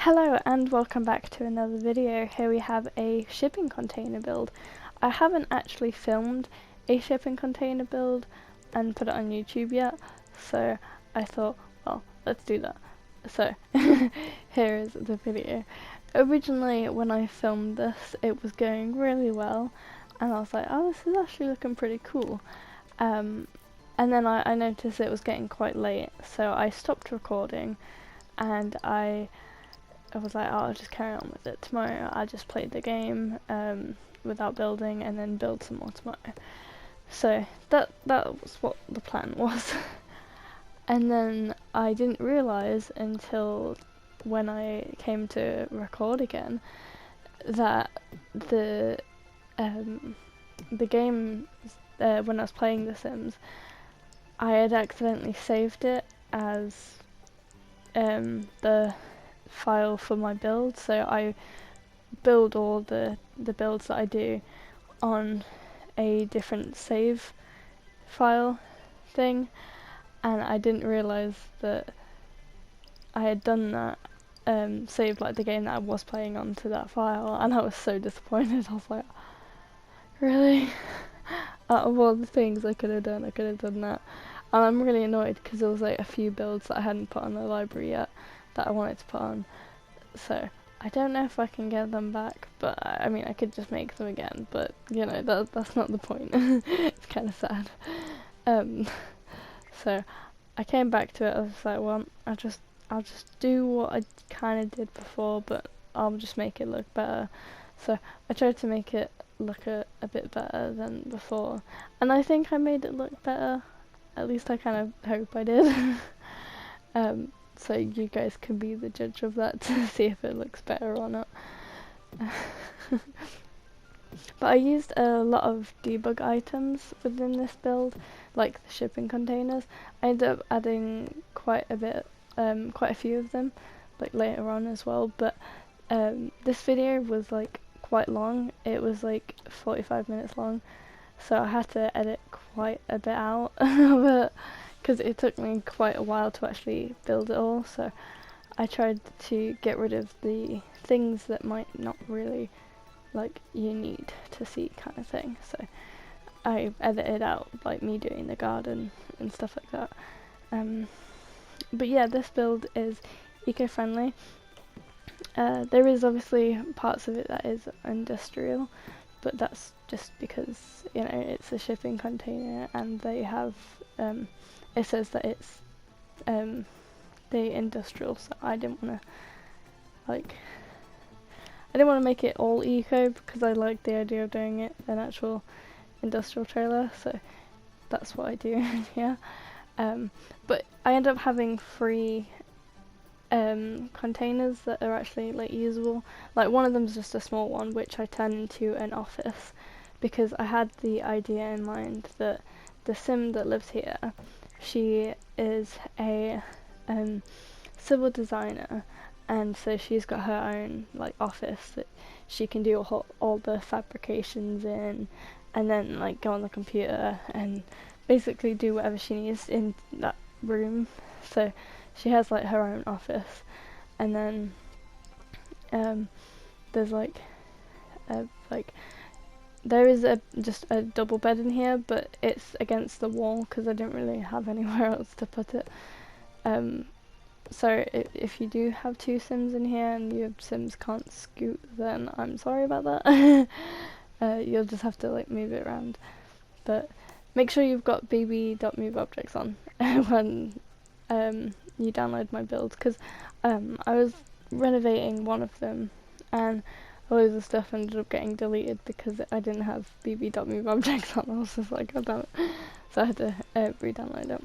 Hello and welcome back to another video. Here we have a shipping container build. I haven't actually filmed a shipping container build and put it on YouTube yet, so I thought, well, let's do that. So, here is the video. Originally, when I filmed this, it was going really well, and I was like, oh, this is actually looking pretty cool. And then I noticed it was getting quite late, so I stopped recording, and I was like, oh, I'll just carry on with it tomorrow. I'll just play the game without building and then build some more tomorrow. So that was what the plan was. And then I didn't realise until when I came to record again that the game, when I was playing The Sims, I had accidentally saved it as the file for my build, so I build all the builds that I do on a different save file thing, and I didn't realise that I had done that, saved like the game that I was playing onto that file, and I was so disappointed. I was like, really? Out of all the things I could have done that. And I'm really annoyed because there was like a few builds that I hadn't put on the library yet that I wanted to put on, so I don't know if I can get them back, but I mean I could just make them again, but you know, that's not the point. It's kind of sad. So I came back to it. I was like, well, I'll just do what I kind of did before, but I'll just make it look better. So I tried to make it look a bit better than before, and I think I made it look better. At least I kind of hope I did. So you guys can be the judge of that to see if it looks better or not. But I used a lot of debug items within this build, like the shipping containers. I ended up adding quite a few of them, like later on as well. But this video was like quite long. It was like 45 minutes long, so I had to edit quite a bit out of it, because it took me quite a while to actually build it all, so I tried to get rid of the things that might not really, like, you need to see kind of thing. So I edited out like me doing the garden and stuff like that. But yeah, this build is eco-friendly. There is obviously parts of it that is industrial, but that's just because, you know, it's a shipping container and they have it says that it's the industrial, so I didn't want to make it all eco, because I like the idea of doing it an actual industrial trailer, so that's what I do. Yeah. But I end up having 3 containers that are actually like usable. Like one of them is just a small one which I turned into an office, because I had the idea in mind that the sim that lives here, she is a civil designer, and so she's got her own like office that she can do all the fabrications in, and then like go on the computer and basically do whatever she needs in that room. So she has like her own office, and then there's there is just a double bed in here, but it's against the wall because I didn't really have anywhere else to put it. So if you do have 2 Sims in here and your Sims can't scoot, then I'm sorry about that. You'll just have to like move it around. But make sure you've got bb.moveobjects on when you download my build, because I was renovating one of them and loads of stuff ended up getting deleted because I didn't have bb.moveobjects on. I was just like, oh damn it. So I had to re-download it.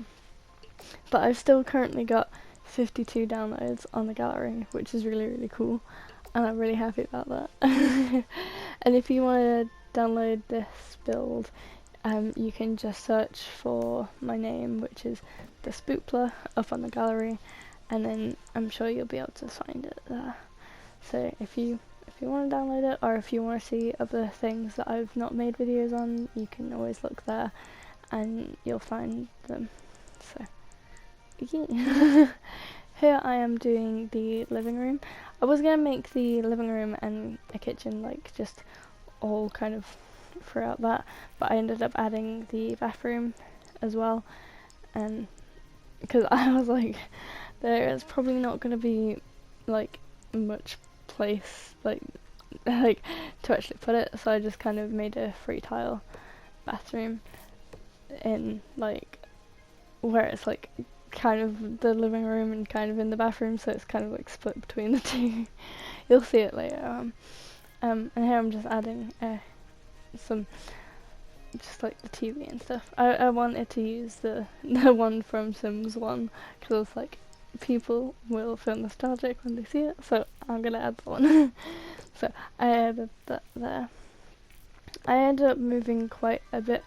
But I've still currently got 52 downloads on the gallery, which is really, really cool, and I'm really happy about that. And if you want to download this build, you can just search for my name, which is TheSpoopler, up on the gallery, and then I'm sure you'll be able to find it there. So if you want to download it, or if you want to see other things that I've not made videos on, you can always look there and you'll find them. So yeah. here I am doing the living room. I was gonna make the living room and a kitchen like just all kind of throughout that, but I ended up adding the bathroom as well, and because I was like, there is probably not gonna be like much place like to actually put it, so I just kind of made a 3 tile bathroom in like where it's like kind of the living room and kind of in the bathroom, so it's kind of like split between the two. You'll see it later. And here I'm just adding some just like the TV and stuff. I wanted to use the one from Sims 1 because I was like, people will feel nostalgic when they see it, so I'm gonna add the one. So I added that there. I ended up moving quite a bit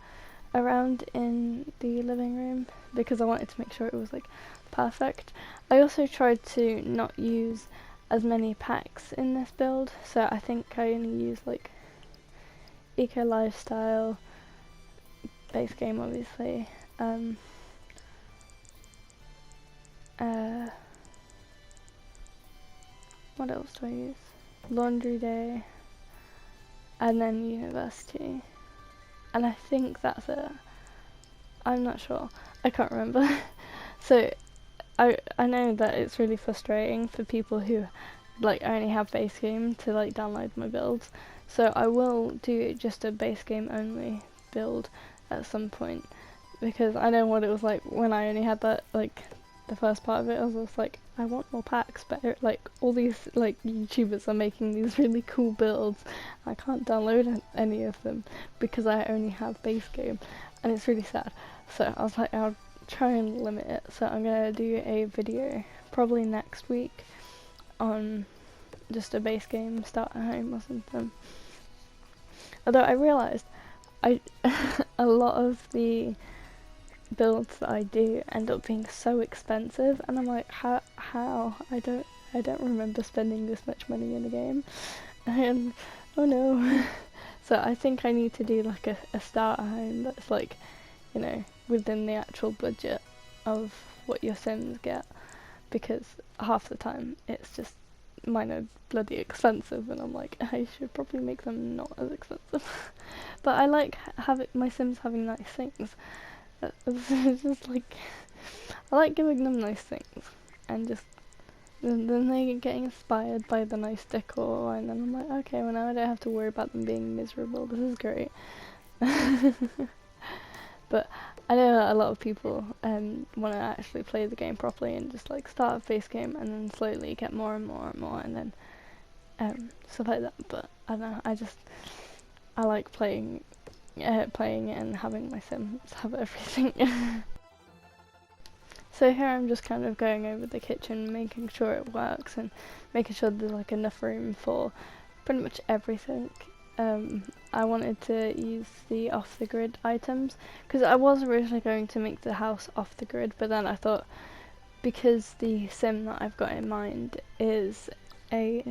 around in the living room because I wanted to make sure it was like perfect. I also tried to not use as many packs in this build, so I think I only used like eco lifestyle, base game obviously, what else do I use? Laundry day, and then university, and I think that's it. I'm not sure, I can't remember. So I know that it's really frustrating for people who like only have base game to like download my builds, so I will do just a base game only build at some point, because I know what it was like when I only had that, like the first part of it. I was just like, I want more packs, but like all these like YouTubers are making these really cool builds, I can't download any of them because I only have base game, and it's really sad. So I was like, I'll try and limit it, so I'm gonna do a video probably next week on just a base game start at home or something. Although I realised a lot of the builds that I do end up being so expensive, and I'm like, how I don't remember spending this much money in a game, and oh no. So I think I need to do like a start at home that's like, you know, within the actual budget of what your Sims get, because half the time it's just mine are bloody expensive, and I'm like, I should probably make them not as expensive. But I like having my Sims having nice things. It's just like, I like giving them nice things, and just then they get inspired by the nice decor, and then I'm like, okay, well now I don't have to worry about them being miserable. This is great. But I know that a lot of people want to actually play the game properly and just like start a base game and then slowly get more and more and more, and then stuff like that. But I don't know, I like playing it and having my Sims have everything. So here I'm just kind of going over the kitchen, making sure it works and making sure there's like enough room for pretty much everything. I wanted to use the off-the-grid items because I was originally going to make the house off-the-grid, but then I thought, because the sim that I've got in mind is a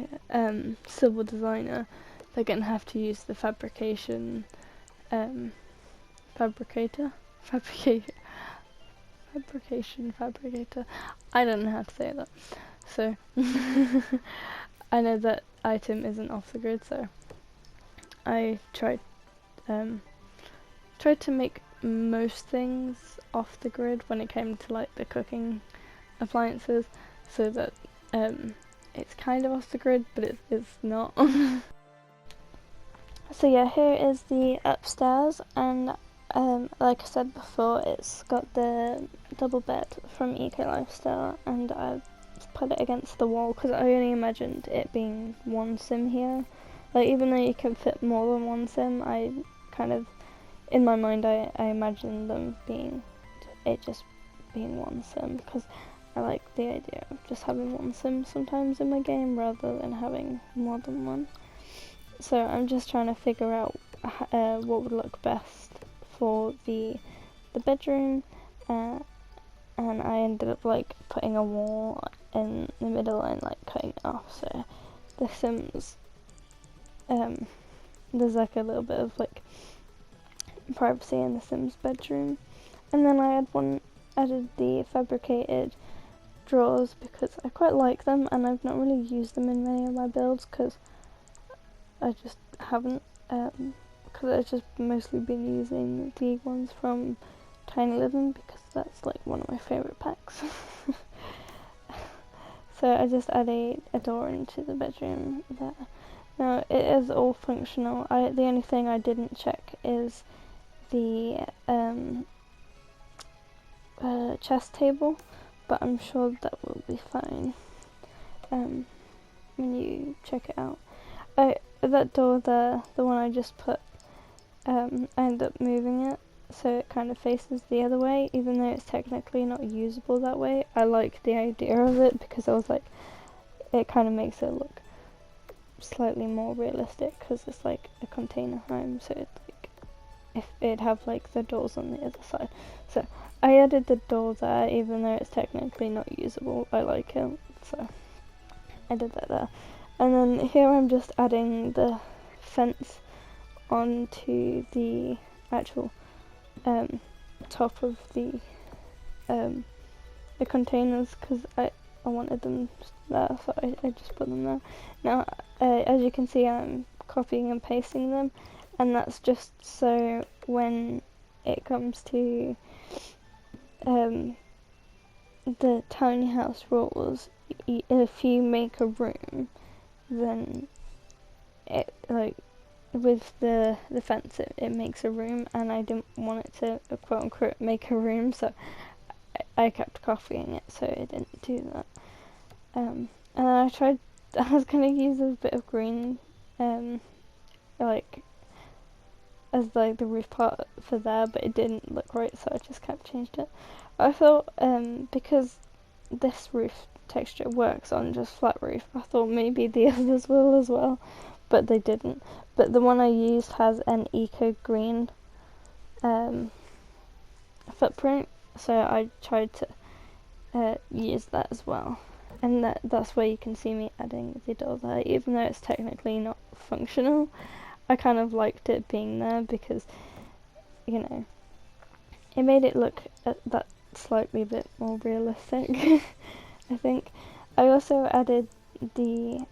civil designer, they're going to have to use the fabricator. I don't know how to say that. So I know that item isn't off the grid, so I tried to make most things off the grid when it came to like the cooking appliances, so that it's kind of off the grid, but it's not. So yeah, here is the upstairs, and like I said before, it's got the double bed from Eco Lifestyle, and I've put it against the wall because I only imagined it being one sim here. Like, even though you can fit more than one sim, I kind of, in my mind, I imagined them being, it just being one sim, because I like the idea of just having one sim sometimes in my game rather than having more than one. So I'm just trying to figure out what would look best for the bedroom, and I ended up like putting a wall in the middle and like cutting it off, so the Sims, there's like a little bit of like privacy in the Sims bedroom. And then I added the fabricated drawers because I quite like them, and I've not really used them in many of my builds because I just haven't, because I've just mostly been using the ones from Tiny Living because that's like one of my favourite packs. So I just add a door into the bedroom there. Now it is all functional. The only thing I didn't check is the chest table, but I'm sure that will be fine when you check it out. That door there, the one I just put, I ended up moving it so it kind of faces the other way, even though it's technically not usable that way. I like the idea of it because I was like, it kind of makes it look slightly more realistic because it's like a container home, so it's like if it'd have like the doors on the other side. So I added the door there even though it's technically not usable. I like it, so I did that there. And then here I'm just adding the fence onto the actual top of the containers because I wanted them there, so I just put them there. Now as you can see, I'm copying and pasting them, and that's just so when it comes to the tiny house rules, if you make a room, then it like with the fence it makes a room, and I didn't want it to quote unquote make a room, so I kept copying it so it didn't do that. And then I was gonna use a bit of green like as like the roof part for there, but it didn't look right, so I just kept changed it. I thought because this roof texture works on just flat roof, I thought maybe the others will as well, but they didn't. But the one I used has an eco green footprint, so I tried to use that as well, and that's where you can see me adding the door there, even though it's technically not functional. I kind of liked it being there because, you know, it made it look that slightly bit more realistic. I think I also added the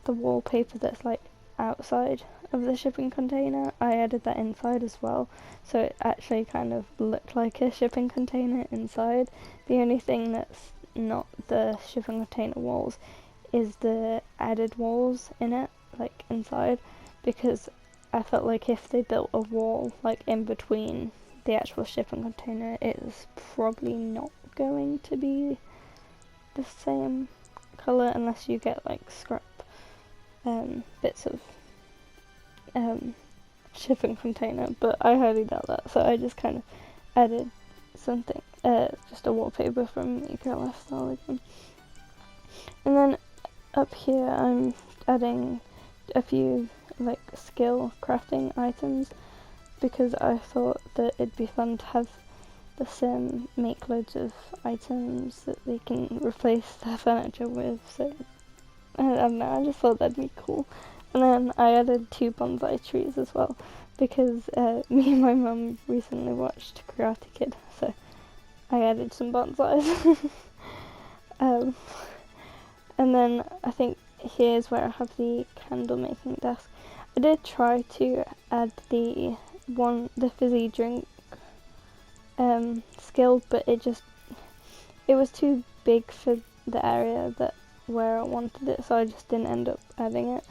wallpaper that's like outside of the shipping container. I added that inside as well, so it actually kind of looked like a shipping container inside. The only thing that's not the shipping container walls is the added walls in it, like inside, because I felt like if they built a wall like in between the actual shipping container, it's probably not going to be the same colour unless you get like scrap bits of shipping container, but I highly doubt that, so I just kind of added something, just a wallpaper from Eco Lifestyle again. And then up here I'm adding a few like skill crafting items because I thought that it'd be fun to have the Sim make loads of items that they can replace their furniture with, so I don't know, I just thought that'd be cool. And then I added 2 bonsai trees as well because me and my mum recently watched Karate Kid, so I added some bonsais. And then I think here's where I have the candle making desk. I did try to add the fizzy drink skill, but it was too big for the area where I wanted it, so I just didn't end up adding it.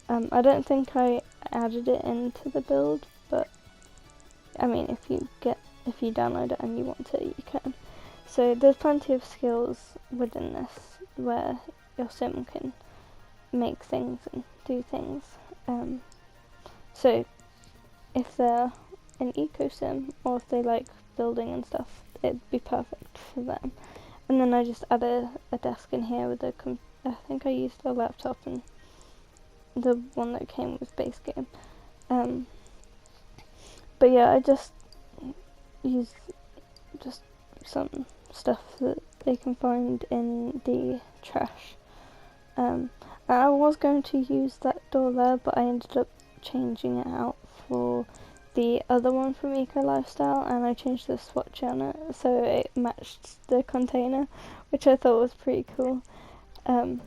I don't think I added it into the build, but I mean if you download it and you want it, you can. So there's plenty of skills within this where your sim can make things and do things. So if they're an eco sim or if they like building and stuff, it'd be perfect for them. And then I just added a desk in here with I think I used a laptop and the one that came with base game. But yeah, I just used just some stuff that they can find in the trash. I was going to use that door there, but I ended up changing it out for the other one from Eco Lifestyle, and I changed the swatch on it so it matched the container, which I thought was pretty cool. And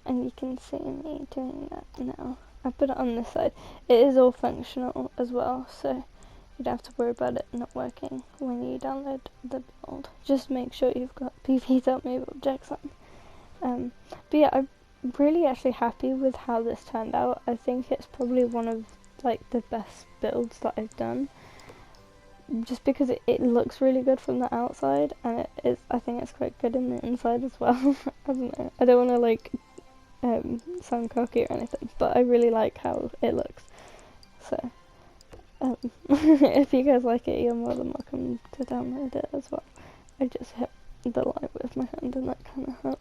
you can see me doing that now. I put it on this side. It is all functional as well, so you don't have to worry about it not working when you download the build. Just make sure you've got pp.move objects on. But yeah, I'm really actually happy with how this turned out. I think it's probably one of like the best builds that I've done, just because it looks really good from the outside, and it is, I think it's quite good in the inside as well. I don't know, I don't want to like sound cocky or anything, but I really like how it looks. So if you guys like it, you're more than welcome to download it as well. I just hit the light with my hand and that kind of hurt.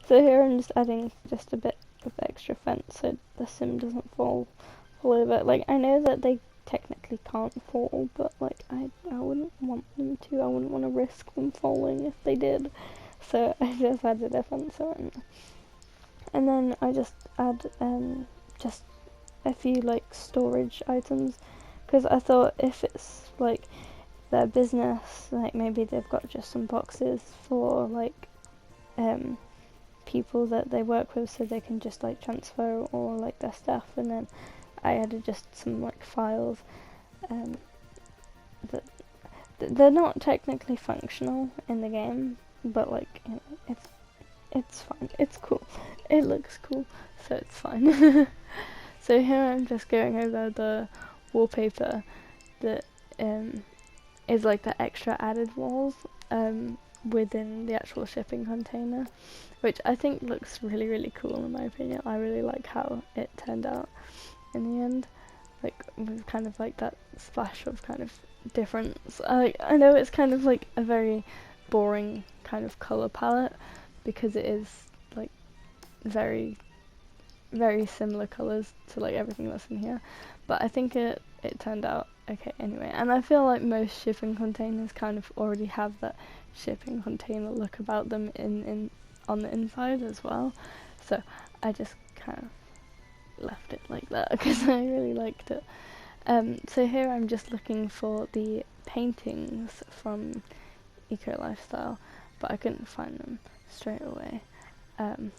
So here I'm just adding just a bit of extra fence so the sim doesn't fall over. Like, I know that they technically can't fall, but like I wouldn't want them to. I wouldn't want to risk them falling if they did. So I just added a fence around there. And then I just add just a few like storage items, because I thought if it's like their business, like maybe they've got just some boxes for like people that they work with, so they can just like transfer all like their stuff. And then I added just some like files that they're not technically functional in the game, but like, you know, it's fine, it's cool, it looks cool, so it's fine. So here I'm just going over the wallpaper that is like the extra added walls within the actual shipping container, which I think looks really, really cool in my opinion. I really like how it turned out in the end, like with kind of like that splash of kind of difference. I know it's kind of like a very boring kind of colour palette, because it is like very, very similar colours to like everything that's in here, but I think it turned out okay anyway. And I feel like most shipping containers kind of already have that shipping container look about them in on the inside as well, so I just kind of left it like that because I really liked it. So here I'm just looking for the paintings from Eco Lifestyle, but I couldn't find them straight away. And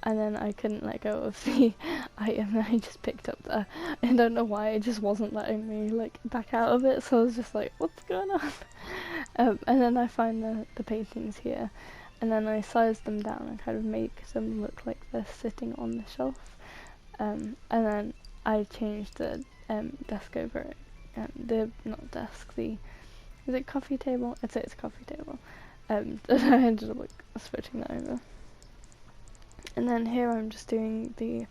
then I couldn't let go of the item that I just picked up there. I don't know why, it just wasn't letting me like back out of it, so I was just like, what's going on? And then I find the paintings here, and then I size them down and kind of make them look like they're sitting on the shelf. And then I changed the desk over it. Not desk, is it coffee table? I'd say it's a coffee table. I ended up like switching that over. And then here I'm just doing the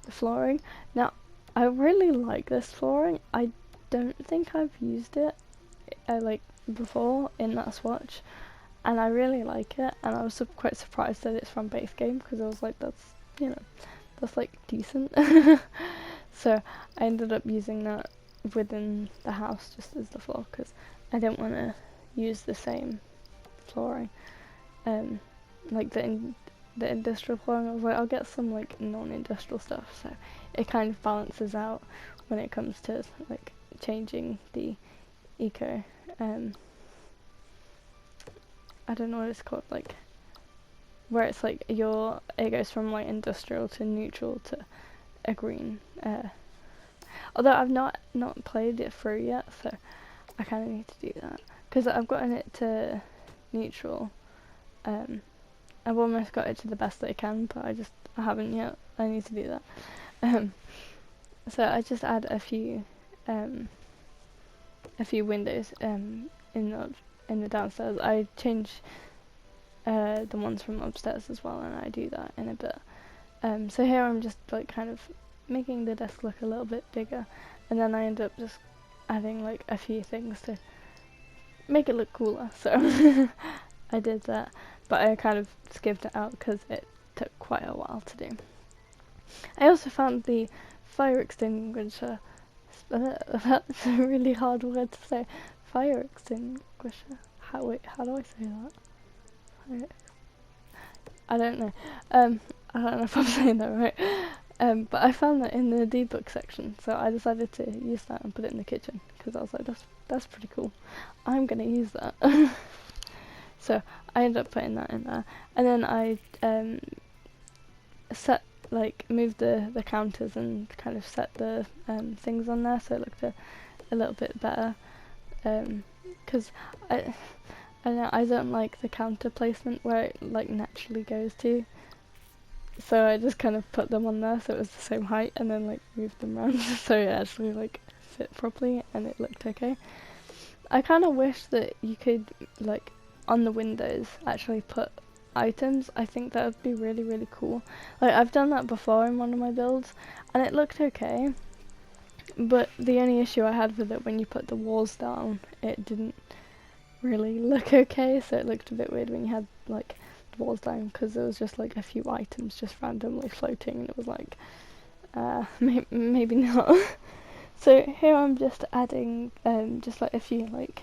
flooring. Now, I really like this flooring. I don't think I've used it like before in that swatch, and I really like it. And I was quite surprised that it's from base game, because I was like, that's, you know, that's like decent. So I ended up using that within the house just as the floor, because I didn't want to use the same flooring, like the industrial flooring. I was like, I'll get some like non-industrial stuff, so it kind of balances out when it comes to like changing the eco. I don't know what it's called, like where it's like it goes from like industrial to neutral to a green. Although I've not played it through yet, so I kind of need to do that, because I've gotten it to neutral. I've almost got it to the best that I can, but I haven't yet. I need to do that. So I just add a few windows in the downstairs. I change the ones from upstairs as well, and I do that in a bit. So here I'm just like kind of making the desk look a little bit bigger, and then I end up just adding like a few things to make it look cooler. So I did that, but I kind of skipped it out because it took quite a while to do. I also found the fire extinguisher. That's a really hard word to say. Fire extinguisher. How do I say that? I don't know. I don't know if I'm saying that right. But I found that in the debug section, so I decided to use that and put it in the kitchen because I was like, that's pretty cool. I'm gonna use that. So I ended up putting that in there, and then I moved the counters and kind of set the things on there so it looked a little bit better. Because I know I don't like the counter placement where it like naturally goes to. So I just kind of put them on there so it was the same height and then like moved them around so it actually like fit properly and it looked okay. I kind of wish that you could like on the windows actually put items. I think that would be really really cool. Like I've done that before in one of my builds and it looked okay, but the only issue I had with it when you put the walls down, it didn't really look okay, so it looked a bit weird when you had like walls down because there was just like a few items just randomly floating and it was like maybe not. So here I'm just adding just like a few like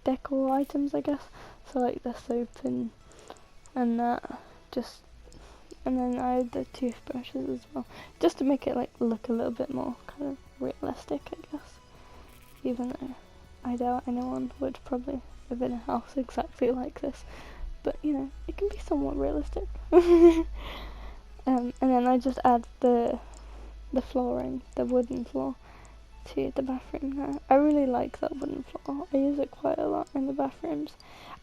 decor items I guess, so like the soap and that, just, and then I had the toothbrushes as well just to make it like look a little bit more kind of realistic I guess, even though I doubt anyone would probably live in a house exactly like this. But you know, it can be somewhat realistic. And then I just add the flooring, the wooden floor, to the bathroom now. I really like that wooden floor. I use it quite a lot in the bathrooms.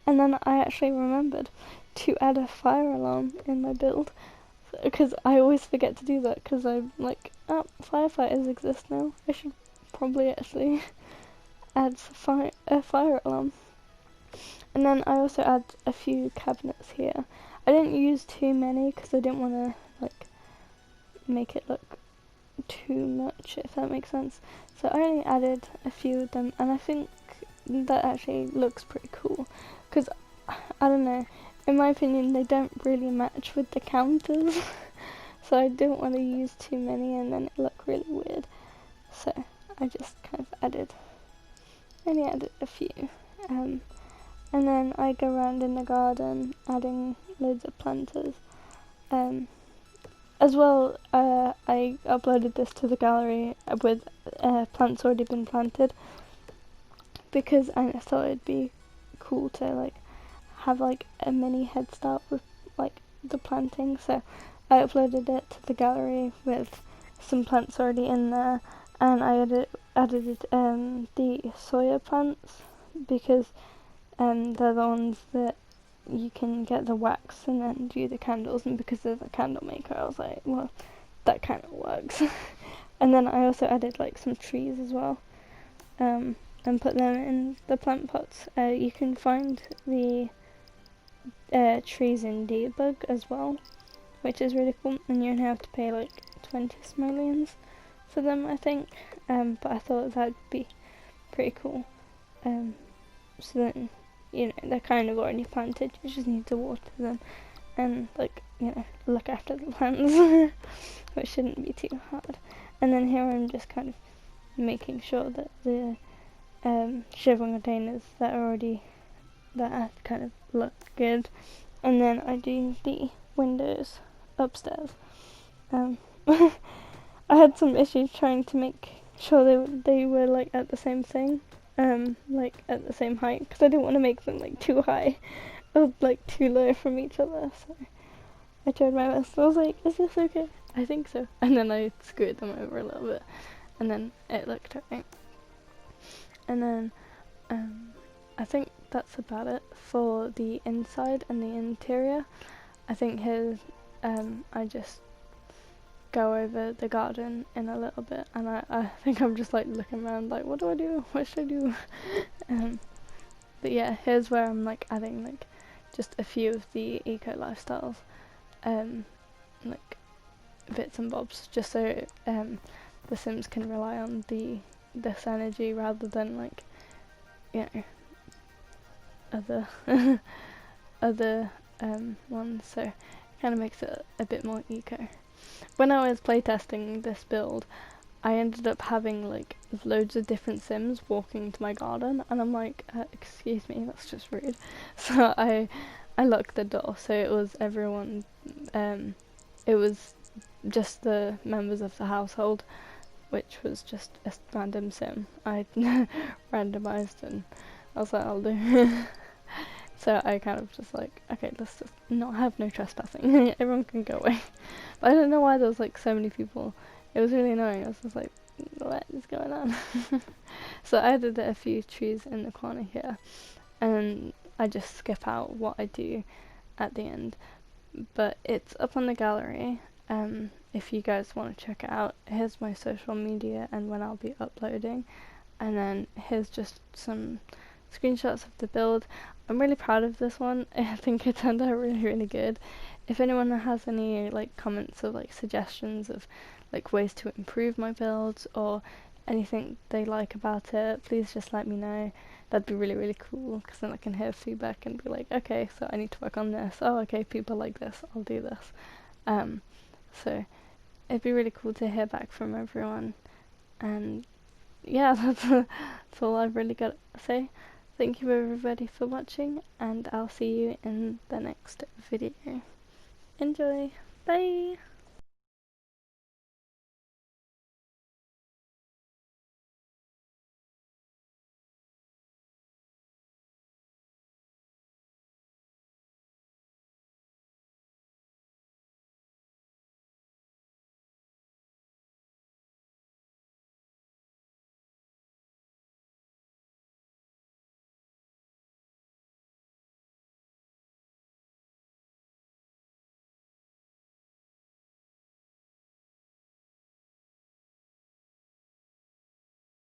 And then I actually remembered to add a fire alarm in my build, because I always forget to do that because I'm like, oh, firefighters exist now. I should probably actually add a fire alarm. And then I also add a few cabinets here. I didn't use too many because I didn't want to like make it look too much, if that makes sense. So I only added a few of them, and I think that actually looks pretty cool. Because I don't know, in my opinion, they don't really match with the counters. So I didn't want to use too many, and then it looked really weird. So I just kind of only added a few. And then I go around in the garden adding loads of planters. As well, I uploaded this to the gallery with plants already been planted because I thought it'd be cool to like have like a mini head start with like the planting. So I uploaded it to the gallery with some plants already in there, and I added the soya plants because they're the ones that you can get the wax and then do the candles, and because there's a candle maker I was like, well, that kind of works. And then I also added like some trees as well, and put them in the plant pots. You can find the trees in debug as well, which is really cool, and you only have to pay like 20 simoleons for them I think, but I thought that'd be pretty cool. So then, you know, they're kind of already planted, you just need to water them and like, you know, look after the plants, which shouldn't be too hard. And then here I'm just kind of making sure that the shipping containers that kind of look good, and then I do the windows upstairs. I had some issues trying to make sure they were like at the same thing, like at the same height, because I didn't want to make them like too high or like too low from each other. So I tried my best. I was like, is this okay? I think so. And then I screwed them over a little bit, and then it looked alright. And then I think that's about it for the inside and the interior. I think here's I just go over the garden in a little bit, and I think I'm just like looking around like, what do I do? What should I do? But yeah, here's where I'm like adding like just a few of the eco lifestyles, like bits and bobs, just so the Sims can rely on this energy rather than like, you know, other ones. So it kind of makes it a bit more eco. When I was playtesting this build, I ended up having like loads of different Sims walking to my garden, and I'm like, excuse me, that's just rude. So I I locked the door, so it was everyone. It was just the members of the household, which was just a random sim I randomized, and I was like, I'll do. So I kind of just like, okay, let's just not have no trespassing. Everyone can go away. But I don't know why there was like so many people. It was really annoying. I was just like, what is going on? So I added a few trees in the corner here, and I just skip out what I do at the end. But it's up on the gallery. If you guys want to check it out, here's my social media and when I'll be uploading. And then here's just some screenshots of the build. I'm really proud of this one. I think it turned out really, really good. If anyone has any like comments or like suggestions of like ways to improve my builds or anything they like about it, please just let me know. That'd be really, really cool, because then I can hear feedback and be like, okay, so I need to work on this. Oh, okay, people like this, I'll do this. So it'd be really cool to hear back from everyone. And yeah, that's all I've really got to say. Thank you everybody for watching, and I'll see you in the next video. Enjoy! Bye!